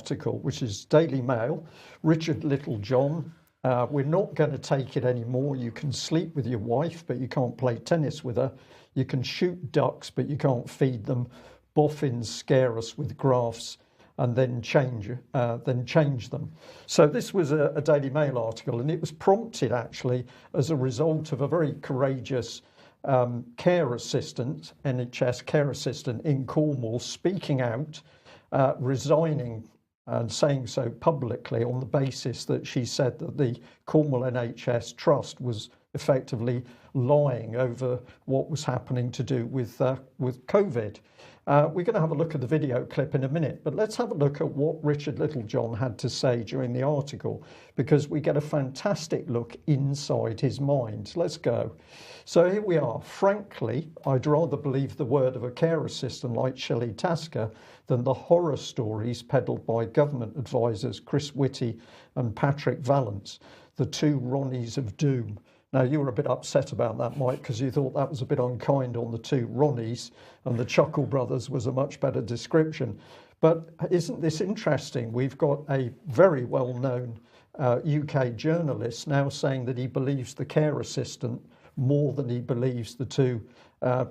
article, which is Daily Mail. Richard Littlejohn, we're not going to take it anymore. You can sleep with your wife, but you can't play tennis with her. You can shoot ducks, but you can't feed them. Boffins scare us with graphs and then change them. So this was a Daily Mail article, and it was prompted actually as a result of a very courageous care assistant, NHS care assistant in Cornwall, speaking out, resigning and saying so publicly on the basis that she said that the Cornwall NHS Trust was effectively lying over what was happening to do with COVID. We're going to have a look at the video clip in a minute, but let's have a look at what Richard Littlejohn had to say during the article, because we get a fantastic look inside his mind. Let's go. So here we are. Frankly, I'd rather believe the word of a care assistant like Shelley Tasker than the horror stories peddled by government advisors Chris Whitty and Patrick Vallance, the two Ronnies of doom. Now, you were a bit upset about that, Mike, because you thought that was a bit unkind on the two Ronnies, and the Chuckle Brothers was a much better description. But isn't this interesting? We've got a very well-known UK journalist now saying that he believes the care assistant more than he believes the two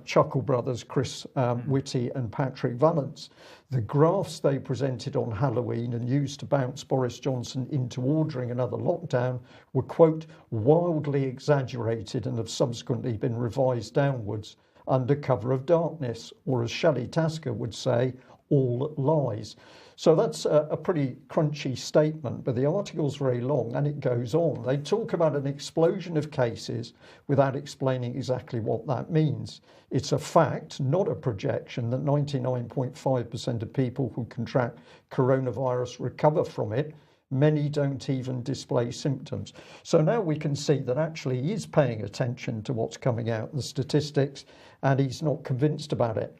Chuckle Brothers, Chris Whitty and Patrick Vallance. The graphs they presented on Halloween and used to bounce Boris Johnson into ordering another lockdown were, quote, wildly exaggerated and have subsequently been revised downwards under cover of darkness, or as Shelley Tasker would say, all lies. So that's a pretty crunchy statement, but the article's very long and it goes on. They talk about an explosion of cases without explaining exactly what that means. It's a fact, not a projection, that 99.5% of people who contract coronavirus recover from it. Many don't even display symptoms. So now we can see that actually he is paying attention to what's coming out in the statistics, and he's not convinced about it.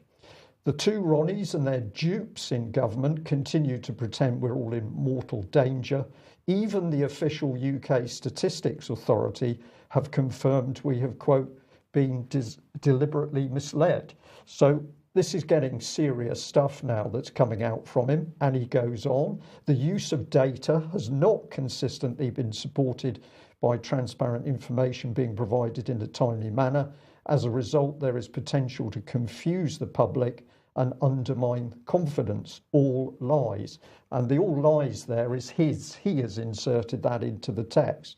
The two Ronnies and their dupes in government continue to pretend we're all in mortal danger. Even the official UK Statistics Authority have confirmed we have, quote, been deliberately misled. So this is getting serious stuff now that's coming out from him, and he goes on. The use of data has not consistently been supported by transparent information being provided in a timely manner. As a result, there is potential to confuse the public and undermine confidence. All lies. And the all lies there is his. He has inserted that into the text.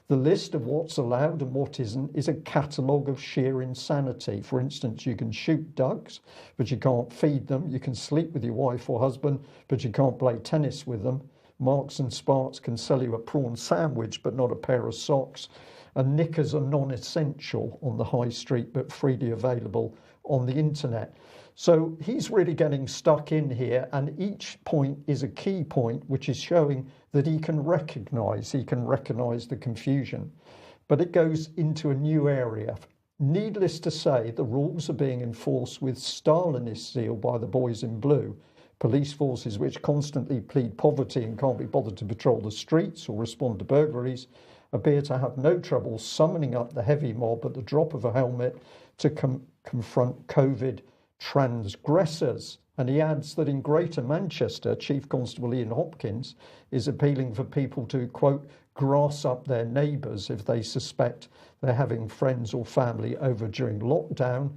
The list of what's allowed and what isn't is a catalogue of sheer insanity. For instance, you can shoot ducks, but you can't feed them. You can sleep with your wife or husband, but you can't play tennis with them. Marks and Sparks can sell you a prawn sandwich, but not a pair of socks. And knickers are non-essential on the high street, but freely available on the internet. So he's really getting stuck in here, and each point is a key point, which is showing that he can recognise the confusion. But it goes into a new area. Needless to say, the rules are being enforced with Stalinist zeal by the boys in blue, police forces which constantly plead poverty and can't be bothered to patrol the streets or respond to burglaries, appear to have no trouble summoning up the heavy mob at the drop of a helmet to confront COVID transgressors. And he adds that in Greater Manchester, Chief Constable Ian Hopkins is appealing for people to, quote, grass up their neighbours if they suspect they're having friends or family over during lockdown.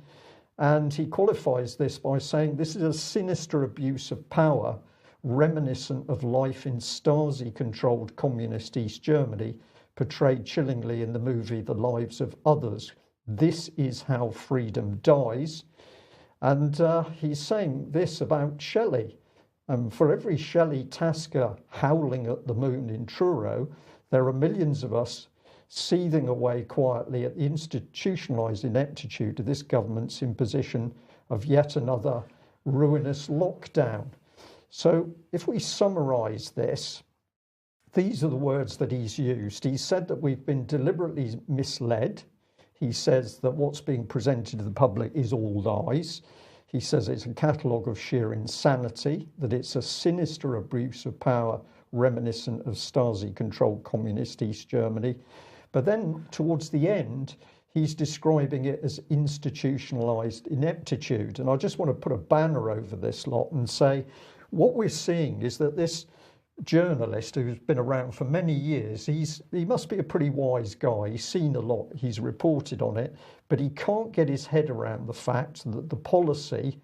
And he qualifies this by saying this is a sinister abuse of power, reminiscent of life in Stasi-controlled communist East Germany, portrayed chillingly in the movie The Lives of Others. This is how freedom dies. And he's saying this about Shelley. For every Shelley Tasker howling at the moon in Truro, there are millions of us seething away quietly at the institutionalised ineptitude of this government's imposition of yet another ruinous lockdown. So if we summarise this, these are the words that he's used. He said that we've been deliberately misled. He says that what's being presented to the public is all lies. He says it's a catalogue of sheer insanity, that it's a sinister abuse of power reminiscent of Stasi-controlled communist East Germany. But then towards the end, he's describing it as institutionalised ineptitude. And I just want to put a banner over this lot and say, What we're seeing is that this journalist who's been around for many years, he must be a pretty wise guy. He's seen a lot, he's reported on it, but he can't get his head around the fact that the policy,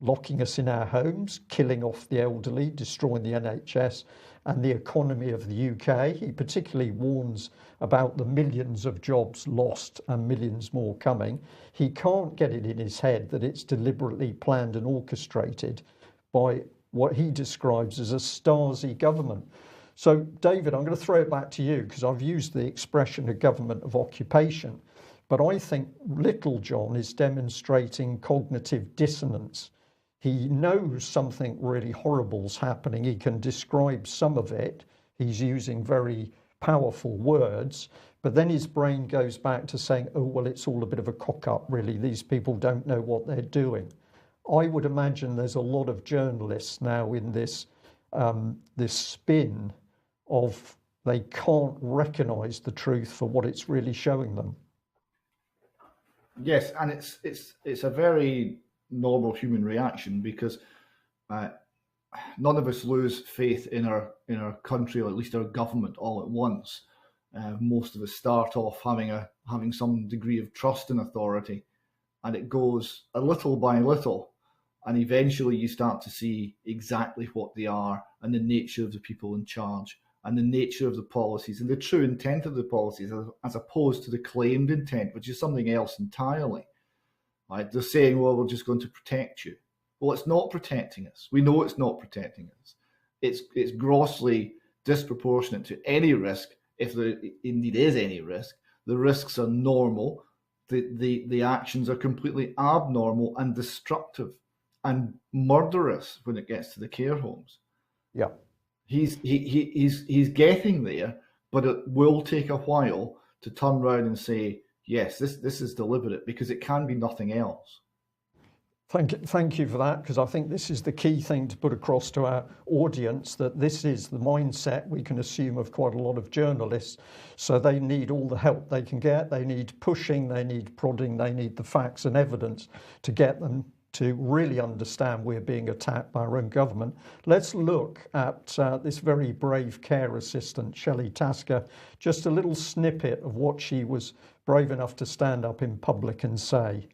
locking us in our homes, killing off the elderly, destroying the NHS and the economy of the UK. He particularly warns about the millions of jobs lost and millions more coming. He can't get it in his head that it's deliberately planned and orchestrated by what he describes as a Stasi government. So, David, I'm going to throw it back to you because I've used the expression a government of occupation, but I think Little John is demonstrating cognitive dissonance. He knows something really horrible's happening. He can describe some of it. He's using very powerful words, but then his brain goes back to saying, oh, well, it's all a bit of a cock-up, really. These people don't know what they're doing. I would imagine there's a lot of journalists now in this this spin of they can't recognise the truth for what it's really showing them. Yes, and it's a very normal human reaction because none of us lose faith in our country, or at least our government, all at once. Most of us start off having some degree of trust in authority, and it goes a little by little. And eventually you start to see exactly what they are and the nature of the people in charge and the nature of the policies and the true intent of the policies as opposed to the claimed intent, which is something else entirely. Right? They're saying, well, we're just going to protect you. Well, it's not protecting us. We know it's not protecting us. It's grossly disproportionate to any risk, if there indeed is any risk. The risks are normal. The actions are completely abnormal and destructive and murderous when it gets to the care homes. Yeah, he's getting there, but it will take a while to turn around and say, yes, this is deliberate, because it can be nothing else. Thank you for that, because I think this is the key thing to put across to our audience, that this is the mindset we can assume of quite a lot of journalists. So they need all the help they can get. They need pushing, they need prodding, they need the facts and evidence to get them to really understand we're being attacked by our own government. Let's look at this very brave care assistant, Shelley Tasker, just a little snippet of what she was brave enough to stand up in public and say.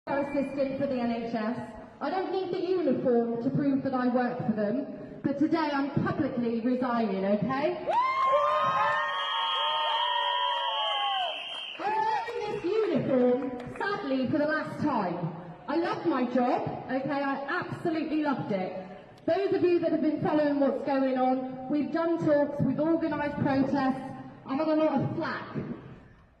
Assistant for the NHS. I don't need the uniform to prove that I work for them, but today I'm publicly resigning, okay? I'm wearing this uniform, sadly, for the last time. I loved my job, okay? I absolutely loved it. Those of you that have been following what's going on, we've done talks, we've organised protests, I've had a lot of flack.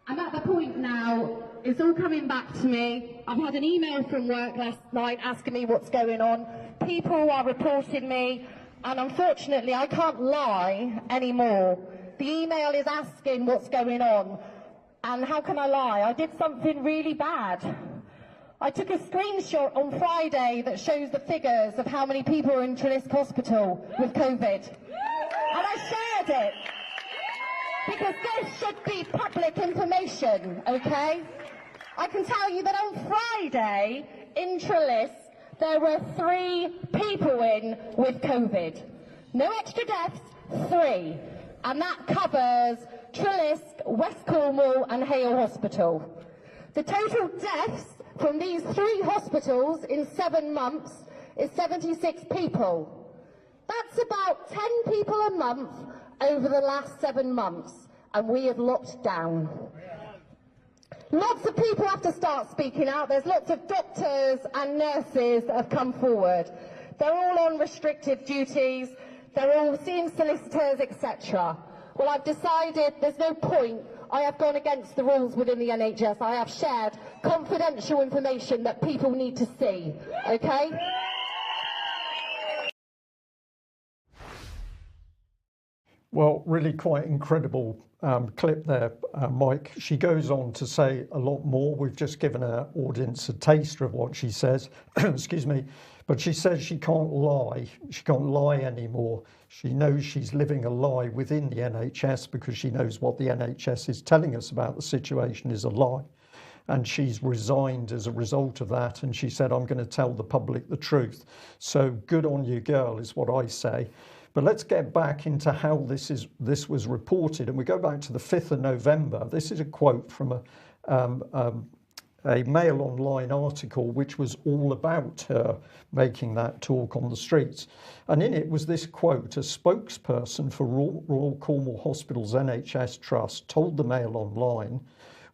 I'm at the point now, it's all coming back to me. I've had an email from work last night asking me what's going on. People are reporting me, and unfortunately I can't lie anymore. The email is asking what's going on, and how can I lie? I did something really bad. I took a screenshot on Friday that shows the figures of how many people are in Treliske Hospital with COVID, and I shared it. Because this should be public information, okay? I can tell you that on Friday in Treliske there were 3 people in with COVID. No extra deaths, 3. And that covers Treliske, West Cornwall and Hale Hospital. The total deaths from these 3 hospitals in 7 months is 76 people. That's about 10 people a month over the last 7 months, and we have locked down. Lots of people have to start speaking out. There's lots of doctors and nurses that have come forward. They're all on restricted duties, they're all seeing solicitors, etc. Well, I've decided there's no point. I have gone against the rules within the NHS. I have shared confidential information that people need to see, okay? Well, really quite incredible clip there, Mike. She goes on to say a lot more. We've just given our audience a taster of what she says, excuse me, but she says she can't lie. She can't lie anymore. She knows she's living a lie within the NHS because she knows what the NHS is telling us about the situation is a lie. and she's resigned as a result of that. And she said, I'm going to tell the public the truth. So good on you, girl, is what I say. But let's get back into how this was reported. And we go back to the 5th of November. This is a quote from a Mail Online article which was all about her making that talk on the streets. And in it was this quote: a spokesperson for Royal Cornwall Hospital's NHS Trust told the Mail Online,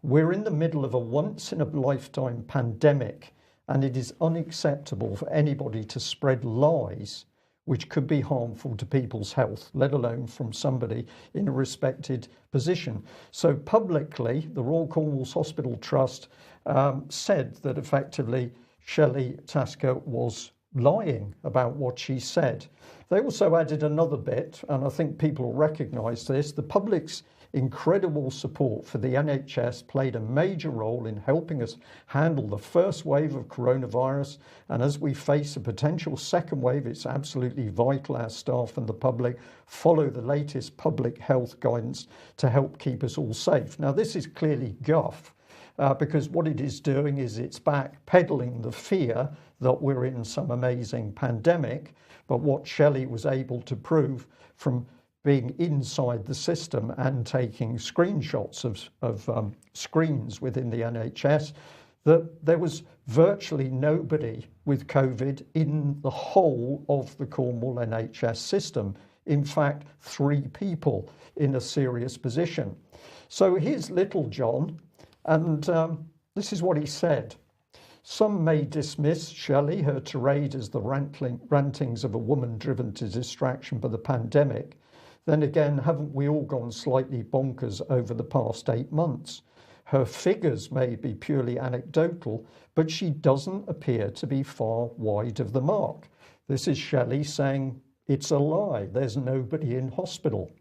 "We're in the middle of a once-in-a-lifetime pandemic, and it is unacceptable for anybody to spread lies which could be harmful to people's health, let alone from somebody in a respected position." So publicly, the Royal Cornwall Hospital Trust said that effectively Shelley Tasker was lying about what she said. They also added another bit, and I think people recognise this: the public's incredible support for the NHS played a major role in helping us handle the first wave of coronavirus, and as we face a potential second wave, it's absolutely vital our staff and the public follow the latest public health guidance to help keep us all safe. Now, this is clearly guff, because what it is doing is it's backpedaling the fear that we're in some amazing pandemic. But what Shelley was able to prove from being inside the system and taking screenshots of screens within the NHS, that there was virtually nobody with COVID in the whole of the Cornwall NHS system. In fact, 3 people in a serious position. So here's Little John, and this is what he said. "Some may dismiss Shelley, her tirade, as the rantings of a woman driven to distraction by the pandemic. Then again, haven't we all gone slightly bonkers over the past 8 months? Her figures may be purely anecdotal, but she doesn't appear to be far wide of the mark." This is Shelley saying it's a lie. There's nobody in hospital.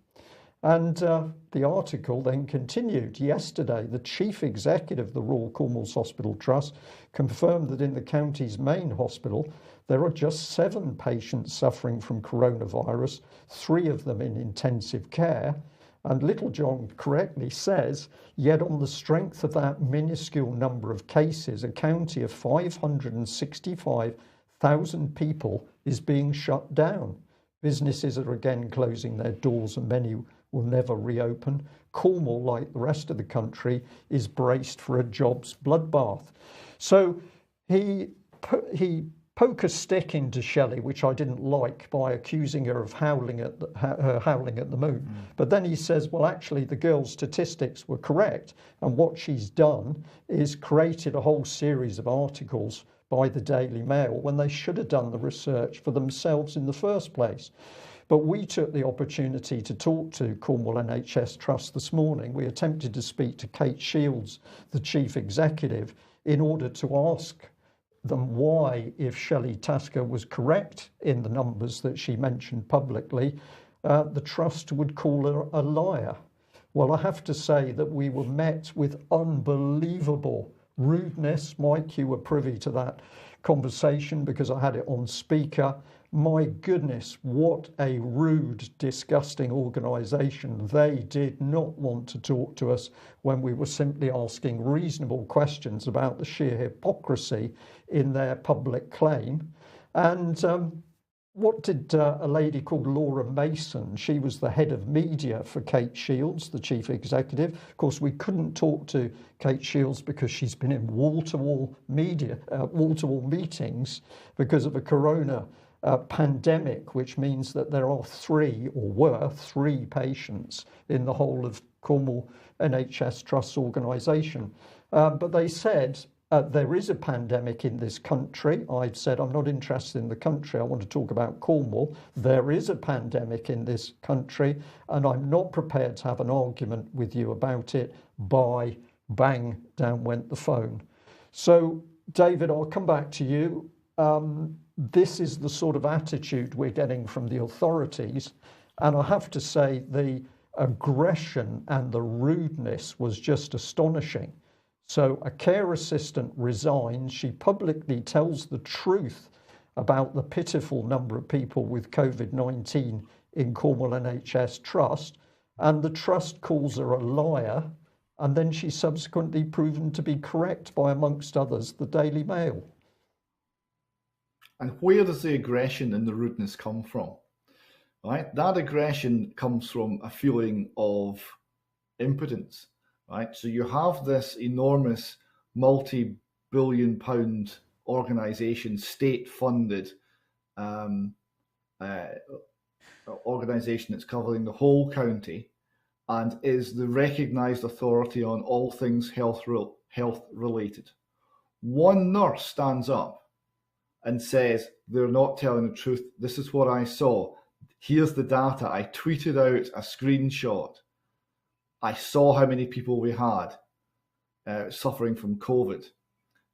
And the article then continued. "Yesterday, the chief executive of the Royal Cornwall Hospital Trust confirmed that in the county's main hospital, there are just 7 patients suffering from coronavirus, 3 of them in intensive care." And Little John correctly says, "Yet on the strength of that minuscule number of cases, a county of 565,000 people is being shut down. Businesses are again closing their doors and many will never reopen. Cornwall, like the rest of the country, is braced for a jobs bloodbath." So he poked a stick into Shelley, which I didn't like, by accusing her of howling at the moon. But then he says, well, actually, the girl's statistics were correct. And what she's done is created a whole series of articles by the Daily Mail when they should have done the research for themselves in the first place. But we took the opportunity to talk to Cornwall NHS Trust this morning. We attempted to speak to Kate Shields, the chief executive, in order to ask them why, if Shelley Tasker was correct in the numbers that she mentioned publicly, the trust would call her a liar. Well, I have to say that we were met with unbelievable rudeness. Mike, you were privy to that conversation because I had it on speaker. My goodness, what a rude, disgusting organisation. They did not want to talk to us when we were simply asking reasonable questions about the sheer hypocrisy in their public claim. And what did a lady called Laura Mason, she was the head of media for Kate Shields, the chief executive. Of course, we couldn't talk to Kate Shields because she's been in wall-to-wall meetings because of a corona pandemic, which means that there are 3 or were 3 patients in the whole of Cornwall NHS Trust organisation. But they said there is a pandemic in this country. I've said I'm not interested in the country. I want to talk about Cornwall. There is a pandemic in this country, and I'm not prepared to have an argument with you about it. Bye, bang, down went the phone. So, David, I'll come back to you. This is the sort of attitude we're getting from the authorities. And I have to say the aggression and the rudeness was just astonishing. So a care assistant resigns. She publicly tells the truth about the pitiful number of people with COVID-19 in Cornwall NHS Trust. And the trust calls her a liar And then she's subsequently proven to be correct by, amongst others, the Daily Mail. And where does the aggression and the rudeness come from? Right? That aggression comes from a feeling of impotence. Right? So you have this enormous multi-billion pound organisation, state-funded organisation that's covering the whole county and is the recognised authority on all things health related. One nurse stands up and says, they're not telling the truth. This is what I saw. Here's the data. I tweeted out a screenshot. I saw how many people we had suffering from COVID.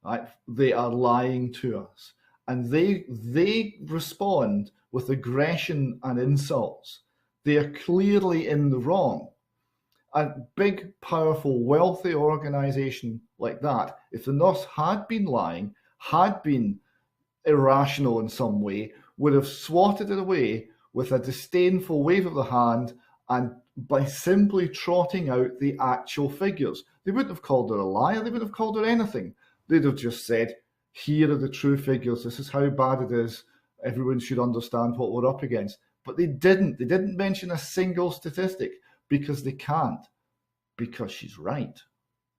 Right? They are lying to us. And they respond with aggression and insults. They are clearly in the wrong. A big, powerful, wealthy organisation like that, if the nurse had been lying, had been irrational in some way, would have swatted it away with a disdainful wave of the hand and by simply trotting out the actual figures. They wouldn't have called her a liar, they wouldn't have called her anything. They'd have just said, here are the true figures, this is how bad it is, everyone should understand what we're up against. But they didn't. They didn't mention a single statistic because they can't, because she's right.